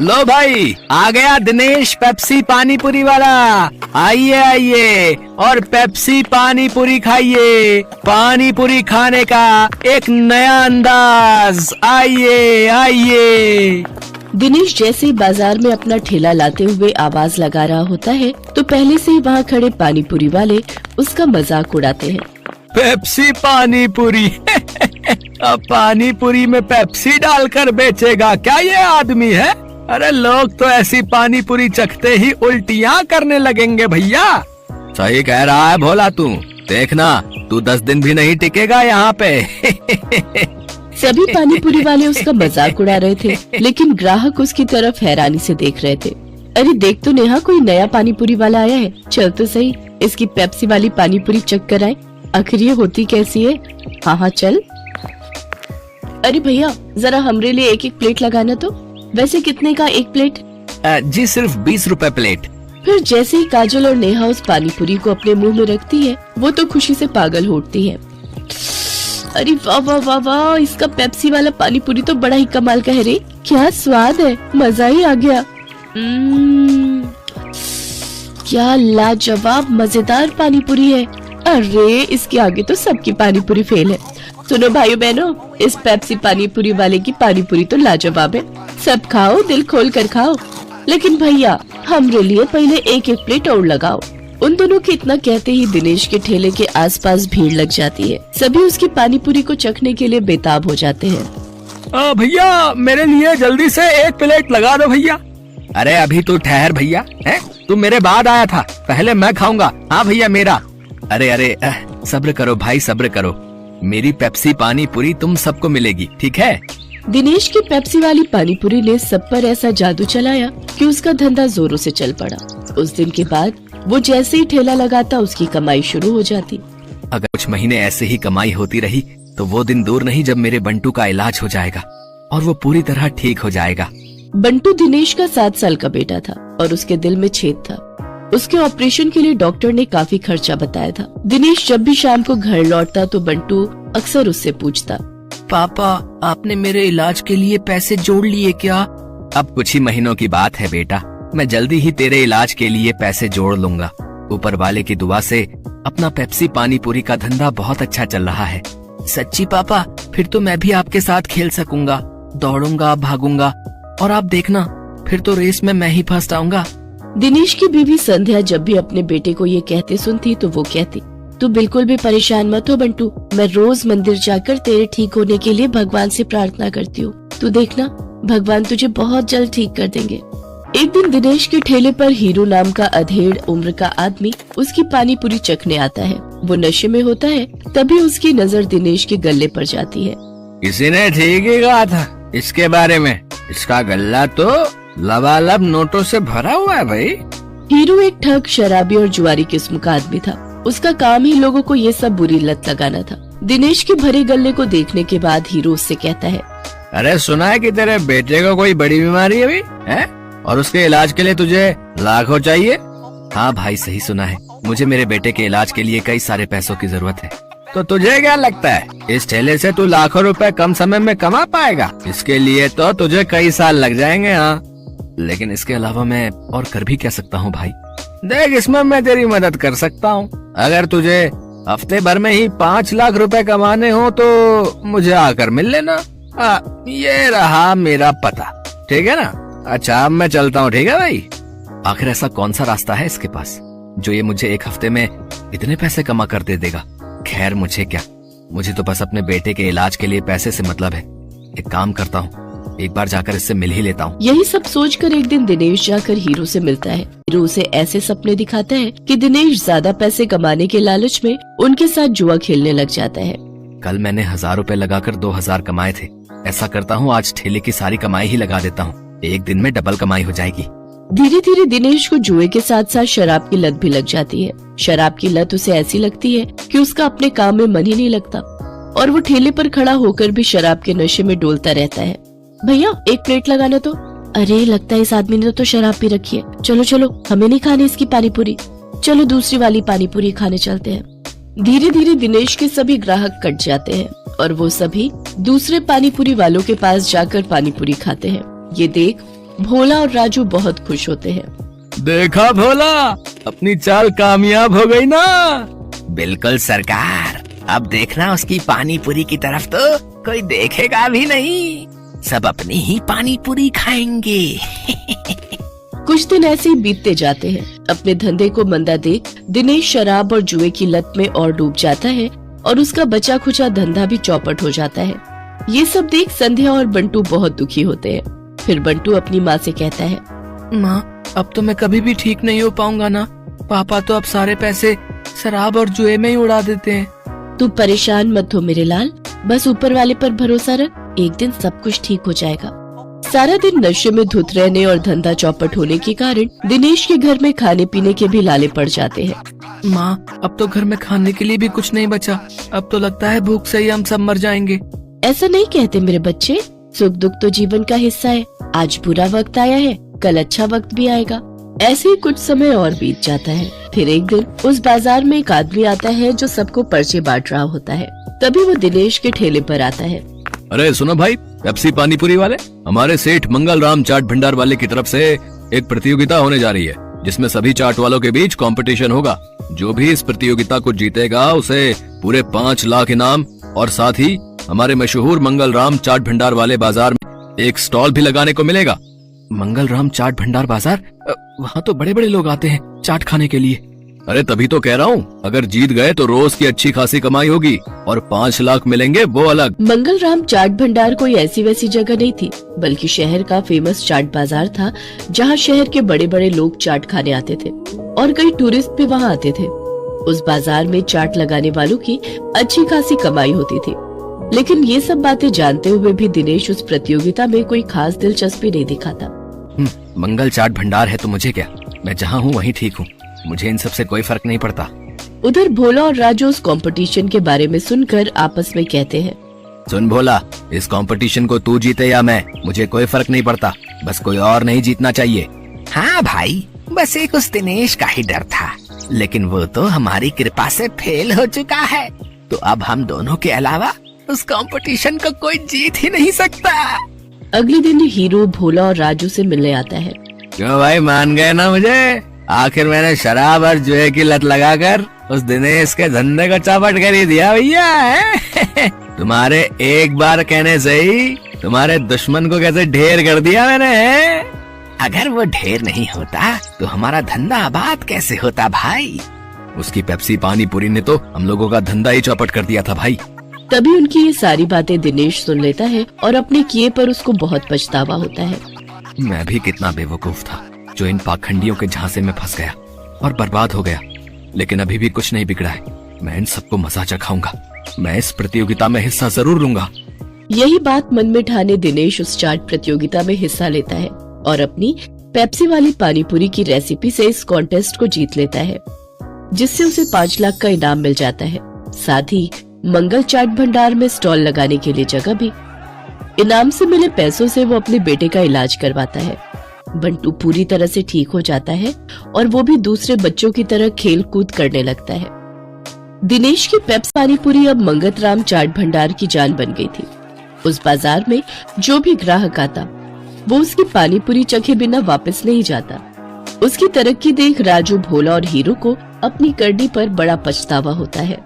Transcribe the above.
लो भाई, आ गया दिनेश पेप्सी पानी पूरी वाला। आइए आइए और पेप्सी पानी पूरी खाइए। पानी पूरी खाने का एक नया अंदाज। आइए आइए। दिनेश जैसे ही बाजार में अपना ठेला लाते हुए आवाज लगा रहा होता है तो पहले से ही वहाँ खड़े पानी पूरी वाले उसका मजाक उड़ाते हैं। पेप्सी पानी पूरी अब पानी पूरी में पेप्सी डालकर बेचेगा क्या ये आदमी है? अरे लोग तो ऐसी पानी पूरी चखते ही उल्टियाँ करने लगेंगे भैया। सही कह रहा है भोला तू। देखना तू 10 दिन भी नहीं टिकेगा यहाँ पे। सभी पानी पूरी वाले उसका मजाक उड़ा रहे थे, लेकिन ग्राहक उसकी तरफ हैरानी से देख रहे थे। अरे देख तो नेहा, कोई नया पानी पूरी वाला आया है। चल तो सही, इसकी पेप्सी वाली पानी पूरी चख कर आए, आखिर ये होती कैसी है। हाँ हाँ चल। अरे भैया जरा हमरे लिए एक एक प्लेट लगाना तो। वैसे कितने का एक प्लेट? जी सिर्फ 20 रुपए प्लेट। फिर जैसे ही काजल और नेहा उस पानी पूरी को अपने मुंह में रखती है, वो तो खुशी से पागल हो उठती है। अरे वाह वाह वाह वाह, इसका पेप्सी वाला पानी पूरी तो बड़ा ही कमाल का है रे। क्या स्वाद है, मजा ही आ गया। क्या लाजवाब मजेदार पानी पूरी है। अरे इसके आगे तो सबकी पानी पूरी फेल है। सुनो भाइयों बहनों, इस पेप्सी पानी पूरी वाले की पानी पूरी तो लाजवाब है। सब खाओ, दिल खोल कर खाओ, लेकिन भैया हमरे लिए पहले एक एक प्लेट और लगाओ। उन दोनों के इतना कहते ही दिनेश के ठेले के आसपास भीड़ लग जाती है। सभी उसकी पानी पूरी को चखने के लिए बेताब हो जाते हैं। भैया मेरे लिए जल्दी से एक प्लेट लगा दो भैया। अरे अभी तू ठहर भैया, है तू मेरे बाद आया था, पहले मैं खाऊंगा। हाँ भैया मेरा। अरे अरे सब्र करो भाई, सब्र करो। मेरी पेप्सी पानी पूरी तुम सबको मिलेगी, ठीक है? दिनेश की पेप्सी वाली पानी पूरी ने सब पर ऐसा जादू चलाया कि उसका धंधा जोरों से चल पड़ा। उस दिन के बाद वो जैसे ही ठेला लगाता उसकी कमाई शुरू हो जाती। अगर कुछ महीने ऐसे ही कमाई होती रही तो वो दिन दूर नहीं जब मेरे बंटू का इलाज हो जाएगा और वो पूरी तरह ठीक हो जाएगा। बंटू दिनेश का 7 साल का बेटा था और उसके दिल में छेद था। उसके ऑपरेशन के लिए डॉक्टर ने काफी खर्चा बताया था। दिनेश जब भी शाम को घर लौटता तो बंटू अक्सर उससे पूछता, पापा आपने मेरे इलाज के लिए पैसे जोड़ लिए क्या? अब कुछ ही महीनों की बात है बेटा, मैं जल्दी ही तेरे इलाज के लिए पैसे जोड़ लूंगा। ऊपर वाले की दुआ से अपना पेप्सी पानी पूरी का धंधा बहुत अच्छा चल रहा है। सच्ची पापा? फिर तो मैं भी आपके साथ खेल सकूंगा, दौड़ूंगा, भागूंगा और आप देखना फिर तो रेस में मैं ही फर्स्ट आऊंगा। दिनेश की बीवी संध्या जब भी अपने बेटे को ये कहते सुनती तो वो कहती, तू बिल्कुल भी परेशान मत हो बंटू, मैं रोज मंदिर जाकर तेरे ठीक होने के लिए भगवान से प्रार्थना करती हूँ। तू देखना भगवान तुझे बहुत जल्द ठीक कर देंगे। एक दिन दिनेश के ठेले पर हीरू नाम का अधेड़ उम्र का आदमी उसकी पानी पूरी चखने आता है। वो नशे में होता है, तभी उसकी नजर दिनेश के गले पर जाती है। किसी ने ठीक ही कहा था इसके बारे में, इसका गल्ला तो लबालब नोटों से भरा हुआ है भाई। हीरू एक ठग, शराबी और जुआरी किस्म का आदमी था। उसका काम ही लोगों को ये सब बुरी लत लगाना था। दिनेश के भरे गले को देखने के बाद हीरू उससे कहता है, अरे सुना है कि तेरे बेटे को कोई बड़ी बीमारी है अभी, है? और उसके इलाज के लिए तुझे लाखों चाहिए? हाँ भाई सही सुना है, मुझे मेरे बेटे के इलाज के लिए कई सारे पैसों की जरूरत है। तो तुझे क्या लगता है इस ठेले से तू लाखों रुपए कम समय में कमा पाएगा? इसके लिए तो तुझे कई साल लग जाएंगे। हाँ लेकिन इसके अलावा मैं और कर भी क्या सकता हूँ भाई? देख इसमें मैं तेरी मदद कर सकता हूँ। अगर तुझे हफ्ते भर में ही 5 लाख रुपए कमाने हो तो मुझे आकर मिल लेना। ये रहा मेरा पता, ठीक है ना? अच्छा अब मैं चलता हूँ, ठीक है भाई? आखिर ऐसा कौन सा रास्ता है इसके पास जो ये मुझे एक हफ्ते में इतने पैसे कमा कर दे देगा? खैर मुझे क्या, मुझे तो बस अपने बेटे के इलाज के लिए पैसे से मतलब है। एक काम करता हूँ, एक बार जाकर इससे मिल ही लेता हूँ। यही सब सोचकर एक दिन दिनेश जाकर हीरू से मिलता है। हीरू उसे ऐसे सपने दिखाता है कि दिनेश ज्यादा पैसे कमाने के लालच में उनके साथ जुआ खेलने लग जाता है। कल मैंने 1000 रुपए लगाकर 2000 कमाए थे। ऐसा करता हूँ आज ठेले की सारी कमाई ही लगा देता हूँ, एक दिन में डबल कमाई हो जाएगी। धीरे धीरे दिनेश को जुए के साथ साथ शराब की लत भी लग जाती है। शराब की लत उसे ऐसी लगती है कि उसका अपने काम में मन ही नहीं लगता और वो ठेले पर खड़ा होकर भी शराब के नशे में डोलता रहता है। भैया एक प्लेट लगाना तो। अरे लगता है इस आदमी ने तो शराब पी रखी है। चलो चलो हमें नहीं खानी इसकी पानी पूरी, चलो दूसरी वाली पानी पूरी खाने चलते हैं। धीरे धीरे दिनेश के सभी ग्राहक कट जाते हैं और वो सभी दूसरे पानी पूरी वालों के पास जाकर पानी पूरी खाते हैं। ये देख भोला और राजू बहुत खुश होते हैं। देखा भोला, अपनी चाल कामयाब हो गई ना। बिल्कुल सरकार, अब देखना उसकी पानी पूरी की तरफ तो कोई देखेगा भी नहीं, सब अपनी ही पानी पूरी खाएंगे। कुछ दिन ऐसे ही बीतते जाते हैं। अपने धंधे को मंदा देख दिनेश शराब और जुए की लत में और डूब जाता है और उसका बचा खुचा धंधा भी चौपट हो जाता है। ये सब देख संध्या और बंटू बहुत दुखी होते हैं। फिर बंटू अपनी माँ से कहता है, माँ, अब तो मैं कभी भी ठीक नहीं हो पाऊंगा ना। पापा तो अब सारे पैसे शराब और जुए में ही उड़ा देते हैं। तू परेशान मत हो मेरे लाल, बस ऊपर वाले पर भरोसा रख, एक दिन सब कुछ ठीक हो जाएगा। सारा दिन नशे में धुत रहने और धंधा चौपट होने के कारण दिनेश के घर में खाने पीने के भी लाले पड़ जाते हैं। माँ, अब तो घर में खाने के लिए भी कुछ नहीं बचा। अब तो लगता है भूख से ही हम सब मर जाएंगे। ऐसा नहीं कहते मेरे बच्चे, सुख दुख तो जीवन का हिस्सा है। आज बुरा वक्त आया है, कल अच्छा वक्त भी आएगा। ऐसे ही कुछ समय और बीत जाता है। फिर एक दिन उस बाजार में एक आदमी आता है जो सबको पर्चे बांट रहा होता है। तभी वो दिनेश के ठेले पर आता है। अरे सुनो भाई, पेप्सी पानीपुरी वाले, हमारे सेठ मंगल राम चाट भंडार वाले की तरफ से एक प्रतियोगिता होने जा रही है, जिसमें सभी चाट वालों के बीच कंपटीशन होगा। जो भी इस प्रतियोगिता को जीतेगा उसे पूरे 5 लाख इनाम और साथ ही हमारे मशहूर मंगल राम चाट भंडार वाले बाजार में एक स्टॉल भी लगाने को मिलेगा। मंगल राम चाट भंडार बाजार, वहाँ तो बड़े बड़े लोग आते हैं चाट खाने के लिए। अरे तभी तो कह रहा हूँ, अगर जीत गए तो रोज की अच्छी खासी कमाई होगी और 5 लाख मिलेंगे वो अलग। मंगल राम चाट भंडार कोई ऐसी वैसी जगह नहीं थी, बल्कि शहर का फेमस चाट बाजार था, जहाँ शहर के बड़े बड़े लोग चाट खाने आते थे और कई टूरिस्ट भी वहाँ आते थे। उस बाजार में चाट लगाने वालों की अच्छी खासी कमाई होती थी। लेकिन ये सब बातें जानते हुए भी दिनेश उस प्रतियोगिता में कोई खास दिलचस्पी नहीं दिखाता। मंगल चाट भंडार है तो मुझे क्या, मैं जहाँ हूँ वहीं ठीक हूँ, मुझे इन सब से कोई फर्क नहीं पड़ता। उधर भोला और राजू उस कंपटीशन के बारे में सुनकर आपस में कहते हैं, सुन भोला, इस कंपटीशन को तू जीते या मैं, मुझे कोई फर्क नहीं पड़ता, बस कोई और नहीं जीतना चाहिए। हाँ भाई, बस एक उस दिनेश का ही डर था, लेकिन वो तो हमारी कृपा से फेल हो चुका है, तो अब हम दोनों के अलावा उस कंपटीशन को कोई जीत ही नहीं सकता। अगले दिन हीरो भोला और राजू से मिलने आता है। क्यों भाई, मान गए ना मुझे? आखिर मैंने शराब और जुए की लत लगाकर उस दिनेश के धंधे को चौपट कर ही दिया भैया। तुम्हारे एक बार कहने से ही तुम्हारे दुश्मन को कैसे ढेर कर दिया मैंने। अगर वो ढेर नहीं होता तो हमारा धंधा आबाद कैसे होता भाई? उसकी पेप्सी पानी पूरी ने तो हम लोगों का धंधा ही चौपट कर दिया था भाई। तभी उनकी ये सारी बातें दिनेश सुन लेता है और अपने किए पर उसको बहुत पछतावा होता है। मैं भी कितना बेवकूफ था जो इन पाखंडियों के झांसे में फंस गया और बर्बाद हो गया, लेकिन अभी भी कुछ नहीं बिगड़ा है। मैं इन सबको मजा चखाऊंगा, मैं इस प्रतियोगिता में हिस्सा जरूर लूंगा। यही बात मन में ठाने दिनेश उस चाट प्रतियोगिता में हिस्सा लेता है और अपनी पेप्सी वाली पानीपुरी की रेसिपी से इस कॉन्टेस्ट को जीत लेता है, जिससे उसे 5 लाख का इनाम मिल जाता है। साथ ही मंगल चाट भंडार में स्टॉल लगाने के लिए जगह भी। इनाम से मिले पैसों से वो अपने बेटे का इलाज करवाता है। बंटू पूरी तरह से ठीक हो जाता है और वो भी दूसरे बच्चों की तरह खेल कूद करने लगता है। दिनेश की पेप्सी पानीपुरी अब मंगल राम चाट भंडार की जान बन गई थी। उस बाजार में जो भी ग्राहक आता वो उसकी पानीपुरी चखे बिना वापस नहीं जाता। उसकी तरक्की देख राजू, भोला और हीरो को अपनी करनी पर बड़ा पछतावा होता है।